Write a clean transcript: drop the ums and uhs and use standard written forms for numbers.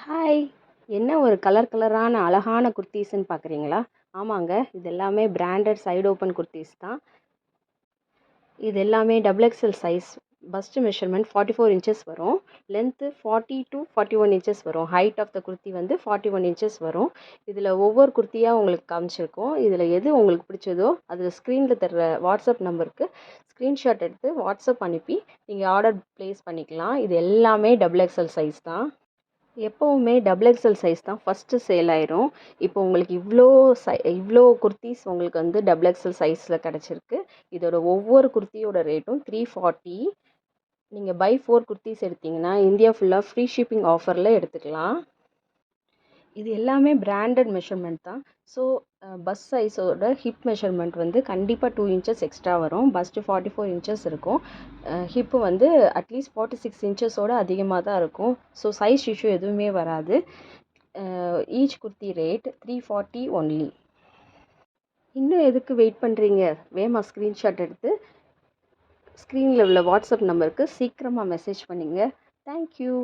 Hi! என்ன ஒரு colour கலரான அழகான குர்தீஸ்ன்னு பார்க்குறீங்களா? ஆமாங்க. இது எல்லாமே பிராண்டட் சைடு ஓப்பன் குர்தீஸ் தான். இது எல்லாமே double XL size. First measurement 44 inches வரும். லென்த்து 40 to 41 இன்ச்சஸ் வரும். ஹைட் ஆஃப் த குர்த்தி வந்து 41 இன்ச்சஸ் வரும். இதில் ஒவ்வொரு குர்த்தியாக உங்களுக்கு காமிச்சிருக்கோம். இதில் எது உங்களுக்கு பிடிச்சதோ அது ஸ்க்ரீனில் தர்ற வாட்ஸ்அப் நம்பருக்கு ஸ்க்ரீன்ஷாட் எடுத்து வாட்ஸ்அப் அனுப்பி நீங்கள் ஆர்டர் ப்ளேஸ் பண்ணிக்கலாம். இது எல்லாமே டபுள் எக்ஸ்எல் சைஸ் தான். எப்போவுமே டபுள் எக்ஸ்எல் சைஸ் தான் ஃபஸ்ட்டு சேல் ஆயிரும். இப்போ உங்களுக்கு இவ்வளோ குர்தீஸ் உங்களுக்கு வந்து டபுள் எக்ஸ்எல் சைஸில் கிடச்சிருக்கு. இதோட ஒவ்வொரு குர்த்தியோட ரேட்டும் 340. நீங்கள் பை 4 குர்தீஸ் எடுத்தீங்கன்னா இந்தியா ஃபுல்லாக ஃப்ரீ ஷிப்பிங் ஆஃபரில் எடுத்துக்கலாம். இது எல்லாமே பிராண்டட் மெஷர்மெண்ட் தான். ஸோ பஸ் சைஸோட ஹிப் மெஷர்மெண்ட் வந்து கண்டிப்பாக 2 இன்ச்சஸ் எக்ஸ்ட்ரா வரும். பஸ்ட்டு 44 இன்ச்சஸ் இருக்கும். ஹிப்பு வந்து அட்லீஸ்ட் 46 இன்ச்சஸோட அதிகமாக தான் இருக்கும். ஸோ சைஸ் இஷ்யூ எதுவுமே வராது. Each kurti rate 340 only. இன்னும் எதுக்கு வெயிட் பண்ணுறீங்க? வேகமாக ஸ்க்ரீன்ஷாட் எடுத்து ஸ்க்ரீனில் உள்ள வாட்ஸ்அப் நம்பருக்கு சீக்கிரமாக மெசேஜ் பண்ணுங்க. தேங்க்யூ.